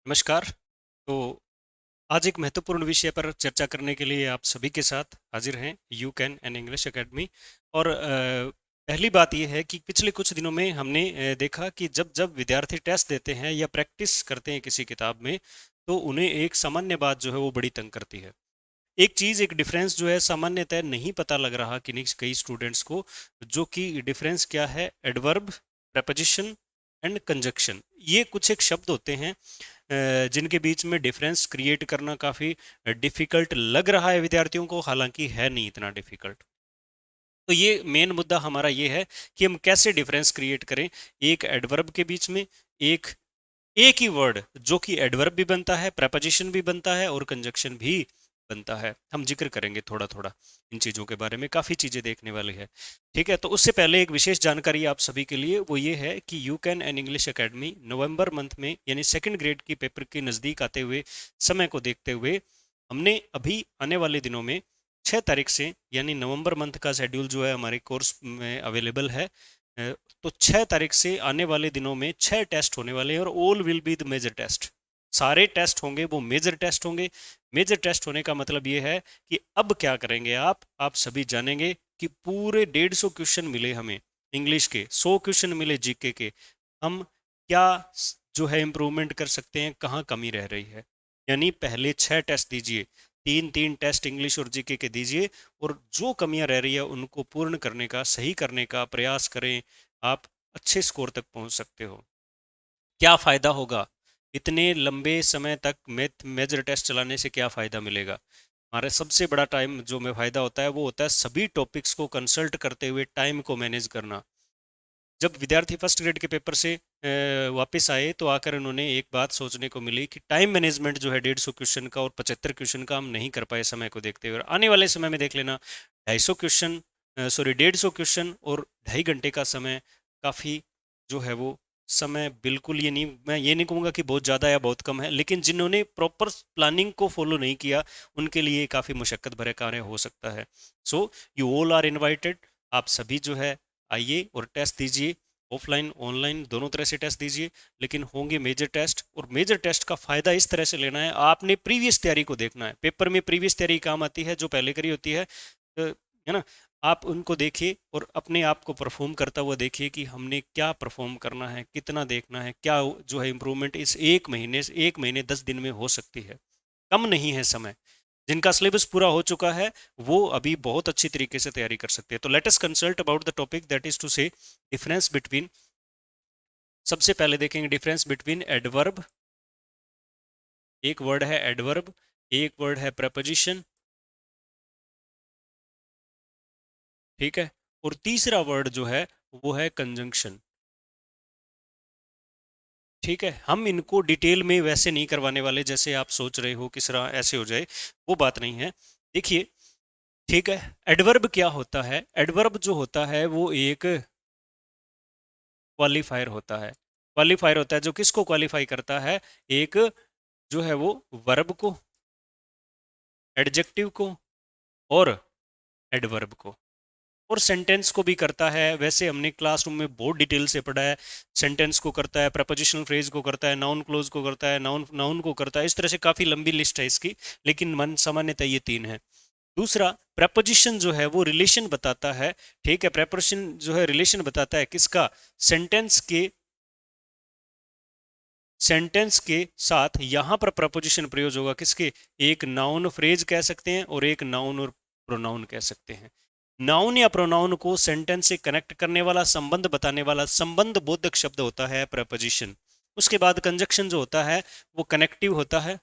नमस्कार। तो आज एक महत्वपूर्ण विषय पर चर्चा करने के लिए आप सभी के साथ हाजिर हैं you can an English academy. और पहली बात यह है कि पिछले कुछ दिनों में हमने देखा कि जब जब विद्यार्थी टेस्ट देते हैं या प्रैक्टिस करते हैं किसी किताब में, तो उन्हें एक सामान्य बात जो है वो बड़ी तंग करती है। एक चीज़, एक डिफरेंस जो है सामान्यतः नहीं पता लग रहा कि नहीं कई स्टूडेंट्स को, जो कि डिफरेंस क्या है, एडवर्ब, प्रपोजिशन एंड कंजक्शन। ये कुछ एक शब्द होते हैं जिनके बीच में डिफरेंस क्रिएट करना काफ़ी डिफ़िकल्ट लग रहा है विद्यार्थियों को, हालांकि है नहीं इतना डिफ़िकल्ट। तो ये मेन मुद्दा हमारा ये है कि हम कैसे डिफरेंस क्रिएट करें एक एडवर्ब के बीच में। एक एक ही वर्ड जो कि एडवर्ब भी बनता है, प्रपोजिशन भी बनता है और कंजक्शन भी बनता है। हम जिक्र करेंगे थोड़ा थोड़ा इन चीज़ों के बारे में, काफ़ी चीज़ें देखने वाली है। ठीक है, तो उससे पहले एक विशेष जानकारी आप सभी के लिए, वो ये है कि you can an English academy November month में यानी सेकंड ग्रेड की पेपर के नज़दीक आते हुए, समय को देखते हुए, हमने अभी आने वाले दिनों में 6 तारीख से, यानी नवंबर मंथ का शेड्यूल जो है हमारे कोर्स में अवेलेबल है। तो 6 तारीख से आने वाले दिनों में 6 टेस्ट होने वाले हैं और all will be the major test. सारे टेस्ट होंगे वो मेजर टेस्ट होंगे। मेजर टेस्ट होने का मतलब ये है कि अब क्या करेंगे आप सभी जानेंगे कि पूरे 150 क्वेश्चन मिले हमें इंग्लिश के, 100 क्वेश्चन मिले जीके के। हम क्या जो है इम्प्रूवमेंट कर सकते हैं, कहाँ कमी रह रही है। यानी पहले 6 टेस्ट दीजिए, तीन तीन टेस्ट इंग्लिश और जीके के दीजिए, और जो कमियां रह रही है उनको पूर्ण करने का, सही करने का प्रयास करें। आप अच्छे स्कोर तक पहुंच सकते हो। क्या फ़ायदा होगा इतने लंबे समय तक मैथ मेजर टेस्ट चलाने से? क्या फ़ायदा मिलेगा? हमारा सबसे बड़ा टाइम जो में फ़ायदा होता है वो होता है सभी टॉपिक्स को कंसल्ट करते हुए टाइम को मैनेज करना। जब विद्यार्थी फर्स्ट ग्रेड के पेपर से वापस आए, तो आकर उन्होंने एक बात सोचने को मिली कि टाइम मैनेजमेंट जो है 150 क्वेश्चन का और 75 क्वेश्चन का हम नहीं कर पाए समय को देखते हुए। आने वाले समय में देख लेना 250 क्वेश्चन, सॉरी 150 क्वेश्चन और 2.5 घंटे का समय, काफ़ी जो है वो समय, बिल्कुल ये नहीं, मैं ये नहीं कहूँगा कि बहुत ज़्यादा या बहुत कम है, लेकिन जिन्होंने प्रॉपर प्लानिंग को फॉलो नहीं किया उनके लिए काफ़ी मुशक्क़त भरे कार्य हो सकता है। So you all are invited. आप सभी जो है आइए और टेस्ट दीजिए, ऑफलाइन ऑनलाइन दोनों तरह से टेस्ट दीजिए, लेकिन होंगे मेजर टेस्ट। और मेजर टेस्ट का फ़ायदा इस तरह से लेना है, आपने प्रीवियस तैयारी को देखना है। पेपर में प्रीवियस तैयारी काम आती है, जो पहले करी होती है ना। आप उनको देखिए और अपने आप को परफॉर्म करता हुआ देखिए कि हमने क्या परफॉर्म करना है, कितना देखना है, क्या जो है इम्प्रूवमेंट इस एक महीने से, 1 महीने 10 दिन में हो सकती है। कम नहीं है समय। जिनका सिलेबस पूरा हो चुका है वो अभी बहुत अच्छी तरीके से तैयारी कर सकते हैं। तो let us consult about the topic, that is to say difference between. सबसे पहले देखेंगे डिफरेंस बिटवीन एडवर्ब। एक वर्ड है एडवर्ब, एक वर्ड है प्रपोजिशन, ठीक है, और तीसरा वर्ड जो है वो है कंजंक्शन। ठीक है, हम इनको डिटेल में वैसे नहीं करवाने वाले जैसे आप सोच रहे हो, किस तरह ऐसे हो जाए, वो बात नहीं है। देखिए, ठीक है, एडवर्ब क्या होता है? एडवर्ब जो होता है वो एक क्वालिफायर होता है। क्वालिफायर होता है जो किसको क्वालिफाई करता है? एक जो है वो वर्ब को, एडजेक्टिव को और एडवर्ब को, और सेंटेंस को भी करता है। वैसे हमने क्लासरूम में बहुत डिटेल से पढ़ा है। सेंटेंस को करता है, प्रपोजिशनल फ्रेज को करता है, नाउन क्लोज को करता है, नाउन नाउन को करता है। इस तरह से काफ़ी लंबी लिस्ट है इसकी, लेकिन मन सामान्यतः ये तीन है। दूसरा, प्रपोजिशन जो है वो रिलेशन बताता है। ठीक है, प्रपोजिशन जो है रिलेशन बताता है किसका? सेंटेंस के, सेंटेंस के साथ यहां पर प्रपोजिशन प्रयोग होगा किसके? एक नाउन फ्रेज कह सकते हैं और एक नाउन और प्रोनाउन कह सकते हैं। नाउन या प्रोनाउन को सेंटेंस से कनेक्ट करने वाला, संबंध बताने वाला, संबंध बोधक शब्द होता है प्रपोजिशन। उसके बाद कंजक्शन जो होता है वो कनेक्टिव होता है।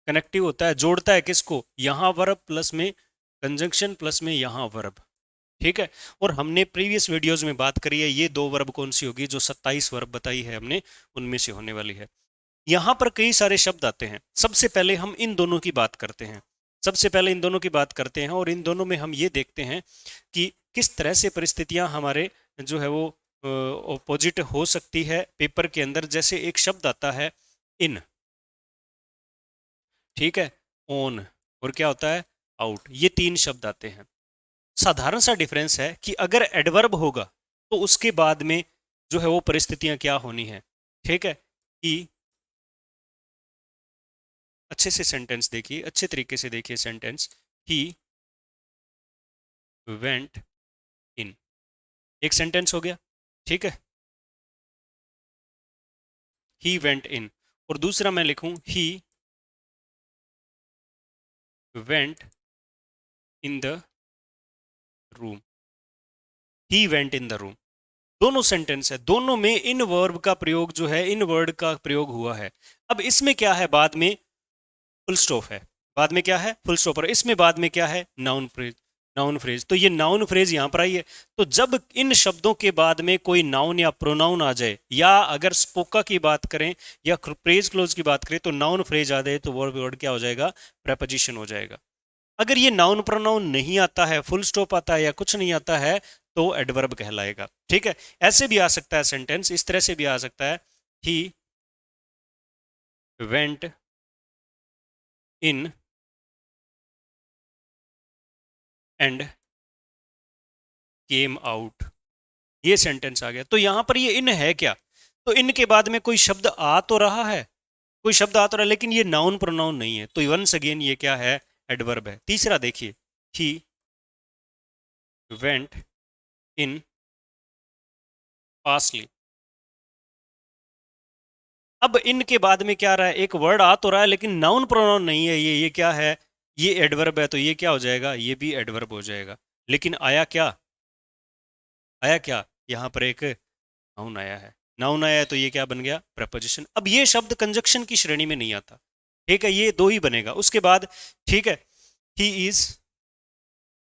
कनेक्टिव होता है, जोड़ता है किसको? यहां वर्ब प्लस में कंजंक्शन प्लस में यहां वर्ब। ठीक है, और हमने प्रीवियस वीडियोस में बात करी है ये दो वर्ब कौन सी होगी, जो 27 वर्ब बताई है हमने, उनमें से होने वाली है। यहां पर कई सारे शब्द आते हैं। सबसे पहले हम इन दोनों की बात करते हैं। सबसे पहले इन दोनों की बात करते हैं और इन दोनों में हम ये देखते हैं कि किस तरह से परिस्थितियां हमारे जो है वो ऑपोजिट हो सकती है पेपर के अंदर। जैसे एक शब्द आता है इन, ठीक है, ऑन, और क्या होता है? आउट। ये तीन शब्द आते हैं। साधारण सा डिफरेंस है कि अगर एडवर्ब होगा तो उसके बाद में जो है वो परिस्थितियां क्या होनी है। ठीक है, ही, अच्छे से सेंटेंस देखिए, अच्छे तरीके से देखिए सेंटेंस। ही वेंट इन, एक सेंटेंस हो गया, ठीक है। ही वेंट इन, और दूसरा मैं लिखूं he went in the room. He went in the room, दोनों सेंटेंस है, दोनों में इन वर्ब का प्रयोग जो है, इन वर्ड का प्रयोग हुआ है। अब इसमें क्या है, बाद में फुल स्टॉप है, बाद में क्या है, फुल स्टॉप, और इसमें बाद में क्या है, नाउन फ्रेज। नाउन फ्रेज, तो ये नाउन फ्रेज यहां पर आई है। तो जब इन शब्दों के बाद में कोई नाउन या प्रोनाउन आ जाए, या अगर स्पोका की बात करें या प्रेज क्लोज की बात करें, तो नाउन फ्रेज आ जाए तो वो वर्ड क्या हो जाएगा, प्रेपोजिशन हो जाएगा। अगर ये नाउन प्रोनाउन नहीं आता है, फुल स्टॉप आता है या कुछ नहीं आता है, तो एडवर्ब कहलाएगा, ठीक है। ऐसे भी आ सकता है सेंटेंस, इस तरह से भी आ सकता है, he went in and came out, ये सेंटेंस आ गया। तो यहां पर ये इन है क्या, तो इन के बाद में कोई शब्द आ तो रहा है, कोई शब्द आ तो रहा है, लेकिन ये नाउन प्रोनाउन नहीं है, तो वंस अगेन ये क्या है, एडवर्ब है। तीसरा देखिए, ही वेंट इन पासली, अब इनके बाद में क्या आ रहा है, एक वर्ड आ तो रहा है लेकिन नाउन प्रोनाउन नहीं है, ये क्या है, ये एडवर्ब है, तो ये क्या हो जाएगा, ये भी एडवर्ब हो जाएगा। लेकिन आया क्या, आया क्या, यहां पर एक नाउन आया है, नाउन आया है, तो ये क्या बन गया, प्रपोजिशन। अब ये शब्द कंजक्शन की श्रेणी में नहीं आता, ठीक है, ये दो ही बनेगा उसके बाद, ठीक है। ही इज,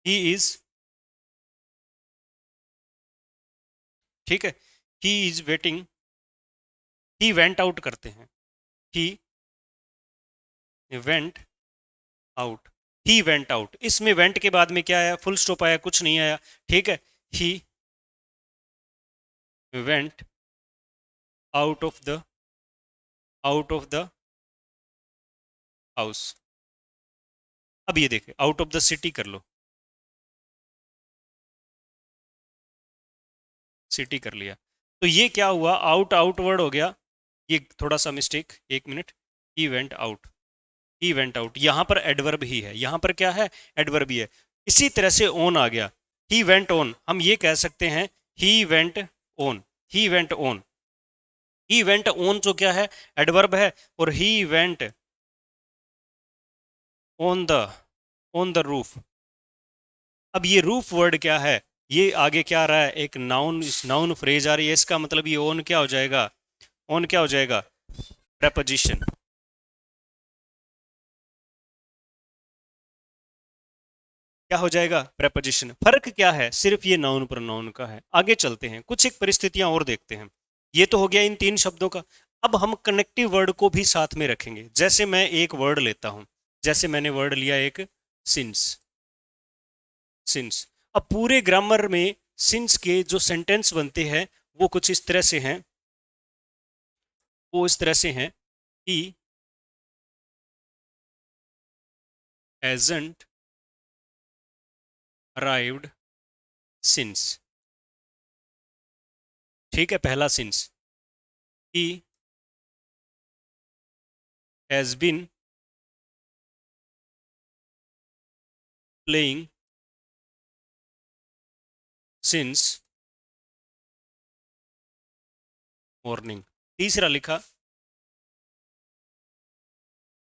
ही इज, ठीक है, he is waiting, he went out करते हैं, he went out, he went out, इसमें वेंट के बाद में क्या आया, फुल स्टॉप आया, कुछ नहीं आया, ठीक है। He went out of the, out of the house. अब ये देखे, आउट ऑफ द सिटी कर लो, सिटी कर लिया, तो ये क्या हुआ, आउट आउटवर्ड हो गया, ये थोड़ा सा मिस्टेक, एक minute. He went out, he went out, यहां पर एडवर्ब ही है, यहां पर क्या है, एडवर्ब ही है। इसी तरह से ऑन आ गया, ही वेंट ऑन, हम ये कह सकते हैं, he went on, he went on, he went on जो क्या है, एडवर्ब है, और he went on the, on the roof. अब ये रूफ वर्ड क्या है, ये आगे क्या आ रहा है, एक नाउन, नाउन फ्रेज आ रही है, इसका मतलब ये ऑन क्या हो जाएगा, ऑन क्या हो जाएगा, प्रेपोजिशन। क्या हो जाएगा, प्रेपोजिशन। फर्क क्या है, सिर्फ ये नाउन प्रोनाउन का है। आगे चलते हैं, कुछ एक परिस्थितियां और देखते हैं। ये तो हो गया इन तीन शब्दों का। अब हम कनेक्टिव वर्ड को भी साथ में रखेंगे। जैसे मैं एक वर्ड लेता हूं, जैसे मैंने वर्ड लिया एक सिंस, सिंस। अब पूरे ग्रामर में सिंस के जो सेंटेंस बनते हैं वो कुछ इस तरह से हैं, वो इस तरह से हैं, ही hasn't arrived since, ठीक है, पहला since. He has been playing since morning। तीसरा लिखा,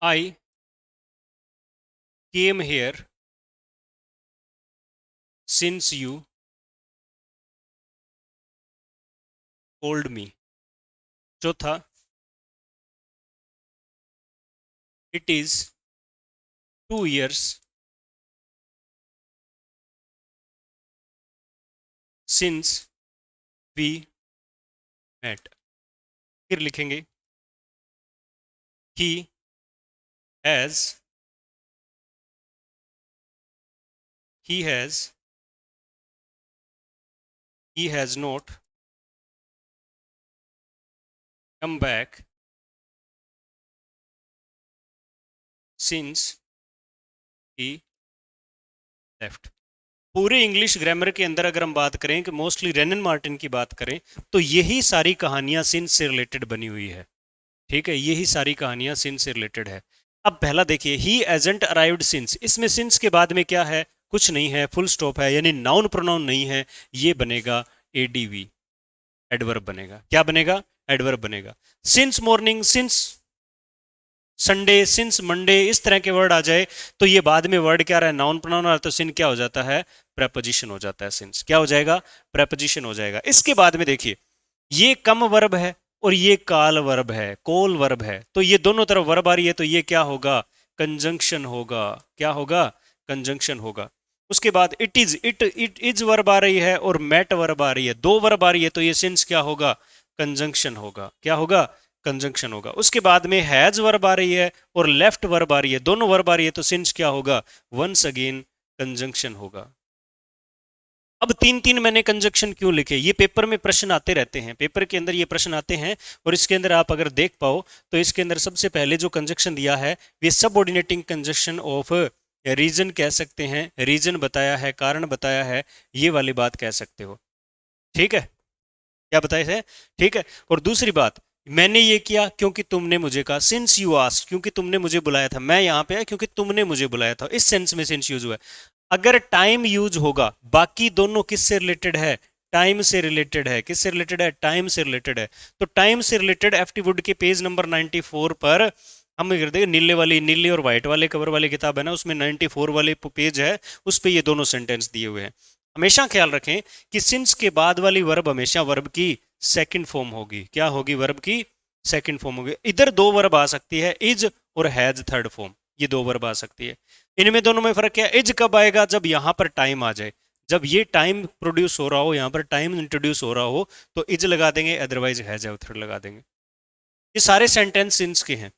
I came here since you told me। चौथा, it is 2 years since we met। फिर लिखेंगे, he has, he has, he has not come back since he left। पूरे English grammar के अंदर अगर हम बात करें कि मोस्टली रेनन मार्टिन की बात करें, तो यही सारी कहानियां सिंस से रिलेटेड बनी हुई है। ठीक है, यही सारी कहानियां सिंस से रिलेटेड है। अब पहला देखिए, ही एजेंट अराइव्ड सिंस, इसमें सिंस के बाद में क्या है, कुछ नहीं है, फुल स्टॉप है, यानी नाउन प्रोनाउन नहीं है, ये बनेगा एडीवी, एडवर्ब बनेगा। क्या बनेगा? एडवर्ब बनेगा। Since morning, since Sunday, since Monday, इस तरह के वर्ड आ जाए तो ये बाद में वर्ड क्या रहा है, नाउन प्रोनाउन आ रहा है, तो सिन क्या हो जाता है, प्रेपोजिशन हो जाता है। सिंस क्या हो जाएगा, प्रेपोजिशन हो जाएगा। इसके बाद में देखिए, ये कम वर्ब है और ये काल वर्ब है, कोल वर्ब है, तो ये दोनों तरफ वर्ब आ रही है, तो ये क्या होगा, कंजंक्शन होगा। क्या होगा, कंजंक्शन होगा। उसके बाद इट इज वर्ब आ रही है और मैट वर्ब आ रही है, दो वर्ब आ रही है, तो ये सिंस क्या होगा, कंजंक्शन होगा। क्या होगा, कंजंक्शन होगा। उसके बाद में हैज वर्ब आ रही है और लेफ्ट वर्ब आ रही है, दोनों वर्ब आ रही है, तो सिंस क्या होगा, वंस अगेन कंजंक्शन होगा। अब तीन तीन मैंने कंजक्शन क्यों लिखे, ये पेपर में प्रश्न आते रहते हैं, पेपर के अंदर ये प्रश्न आते हैं, और इसके अंदर आप अगर देख पाओ तो इसके अंदर सबसे पहले जो कंजक्शन दिया है ये सबऑर्डिनेटिंग कंजक्शन ऑफ रीजन कह सकते हैं, रीजन बताया है, कारण बताया है, ये वाली बात कह सकते हो। ठीक है, क्या बताए थे, ठीक है। और दूसरी बात, मैंने ये किया क्योंकि तुमने मुझे कहा, सिंस यू आस्क्ड, क्योंकि तुमने मुझे बुलाया था, मैं यहां पे आया क्योंकि तुमने मुझे बुलाया था, इस सेंस में सिंस यूज हुआ है। अगर टाइम यूज होगा, बाकी दोनों किससे रिलेटेड है, टाइम से रिलेटेड है। किससे रिलेटेड है, टाइम से रिलेटेड है। तो टाइम से रिलेटेड एफटी वुड के पेज नंबर 94 पर हम कर देंगे, नीले और व्हाइट वाले कवर वाली किताब है ना, उसमें 94 वाले पेज है, उस पे ये दोनों सेंटेंस दिए हुए हैं। हमेशा ख्याल रखें कि सिंस के बाद वाली वर्ब हमेशा वर्ब की सेकंड फॉर्म होगी। क्या होगी, वर्ब की सेकंड फॉर्म होगी। इधर दो वर्ब आ सकती है, इज और हैज थर्ड फॉर्म, ये दो वर्ब आ सकती है। इनमें दोनों में फर्क क्या है, इज कब आएगा, जब यहां पर टाइम आ जाए, जब ये टाइम प्रोड्यूस हो रहा हो, यहां पर टाइम इंट्रोड्यूस हो रहा हो, तो इज लगा देंगे, अदरवाइज हैज थर्ड लगा देंगे। ये सारे सेंटेंस सिंस के हैं,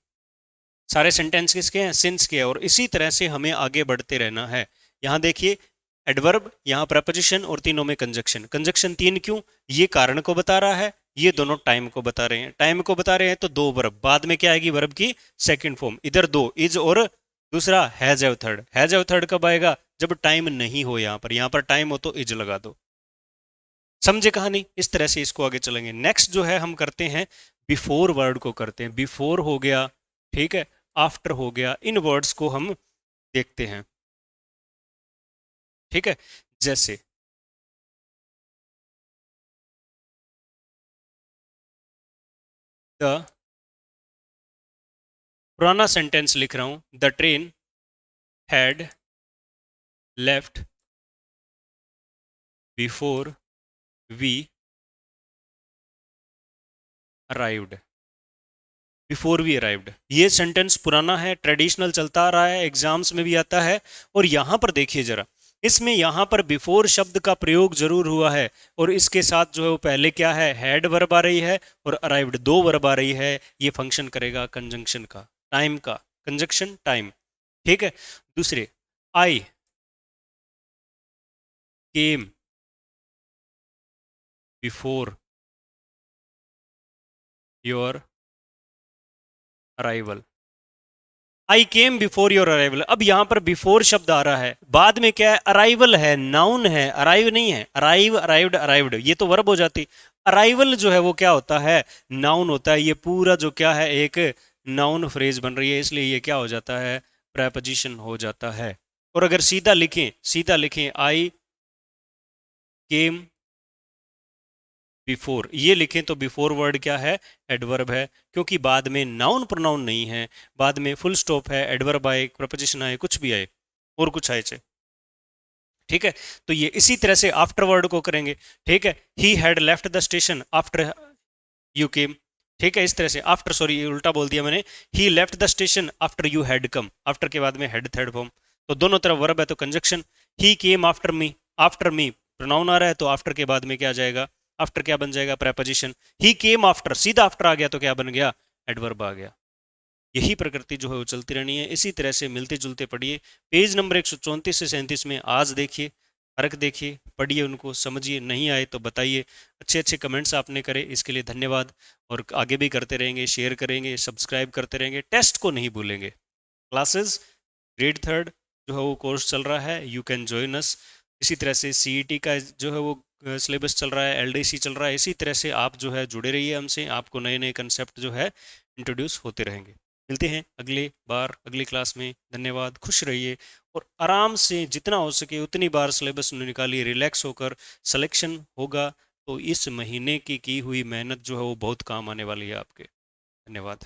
सारे सेंटेंस किसके हैं, सिंस के हैं। और इसी तरह से हमें आगे बढ़ते रहना है। यहां देखिए, एडवर्ब, यहां प्रपोजिशन, और तीनों में कंजक्शन। कंजक्शन तीन क्यों, ये कारण को बता रहा है, ये दोनों टाइम को बता रहे हैं। टाइम को बता रहे हैं तो दो वर्ब, बाद में क्या आएगी, वर्ब की सेकंड फॉर्म। इधर दो, इज और दूसरा has have third. Has have third कब आएगा, जब टाइम नहीं हो, यहां पर टाइम हो तो इज लगा दो। समझे कहानी, इस तरह से इसको आगे चलेंगे। नेक्स्ट जो है हम करते हैं, बिफोर वर्ड को करते हैं। बिफोर हो गया, ठीक है, आफ्टर हो गया, इन वर्ड्स को हम देखते हैं। ठीक है, जैसे द, पुराना सेंटेंस लिख रहा हूं, the train had left before we arrived. Before we arrived, ये सेंटेंस पुराना है, ट्रेडिशनल चलता आ रहा है, एग्जाम्स में भी आता है। और यहां पर देखिए जरा, इसमें यहां पर बिफोर शब्द का प्रयोग जरूर हुआ है, और इसके साथ जो है वो पहले क्या है, हैड वर्ब आ रही है, और अराइव्ड दो वर्ब आ रही है। ये फंक्शन करेगा कंजंक्शन का, टाइम का, कंजंक्शन टाइम। ठीक है, दूसरे, I came before your arrival. I came before your arrival. अब यहां पर बिफोर शब्द आ रहा है, बाद में क्या है, अराइवल है, नाउन है, अराइव नहीं है। अराइव, अराइव्ड, अराइव्ड, ये तो वर्ब हो जाती। अराइवल जो है वो क्या होता है, नाउन होता है। ये पूरा जो क्या है, एक नाउन फ्रेज बन रही है, इसलिए ये क्या हो जाता है, प्रेपोजिशन हो जाता है। और अगर सीधा लिखें, सीधा लिखें, आई केम बिफोर, ये लिखें तो बिफोर वर्ड क्या है, एडवर्ब है, क्योंकि बाद में नाउन प्रोनाउन नहीं है, बाद में फुल स्टॉप है, एडवर्ब आए, प्रपोजिशन आए, कुछ भी आए, और कुछ आए चाहे। ठीक है, तो ये इसी तरह से आफ्टर वर्ड को करेंगे। ठीक है, he had left the station after you came. ठीक है, इस तरह से आफ्टर, सॉरी ये उल्टा बोल दिया मैंने, he left the station after you had come, after के बाद में हैड थर्ड फॉर्म, तो दोनों तरफ वर्ब है तो conjunction. He came after me, after me pronoun आ रहा है, तो आफ्टर के बाद में क्या आ जाएगा, आफ्टर क्या बन जाएगा, प्रेपोजिशन। ही केम आफ्टर, सीधा आफ्टर आ गया तो क्या बन गया, एडवर्ब आ गया। यही प्रकृति जो है वो चलती रहनी है। इसी तरह से मिलते जुलते पढ़िए। पेज नंबर 134 से 37 में आज देखिए, फर्क देखिए, पढ़िए, उनको समझिए, नहीं आए तो बताइए। अच्छे अच्छे कमेंट्स आपने करे, इसके लिए धन्यवाद। और आगे भी करते रहेंगे, शेयर करेंगे, सब्सक्राइब करते रहेंगे, टेस्ट को नहीं भूलेंगे। क्लासेस ग्रेड थर्ड जो है वो कोर्स चल रहा है, यू कैन जॉइन अस। इसी तरह से सीईटी का जो है वो सिलेबस चल रहा है, एलडीसी चल रहा है। इसी तरह से आप जो है जुड़े रहिए हमसे, आपको नए नए कंसेप्ट जो है इंट्रोड्यूस होते रहेंगे। मिलते हैं अगले बार अगली क्लास में। धन्यवाद, खुश रहिए और आराम से जितना हो सके उतनी बार सिलेबस निकालिए, रिलैक्स होकर सिलेक्शन होगा तो इस महीने की हुई मेहनत जो है वो बहुत काम आने वाली है आपके। धन्यवाद।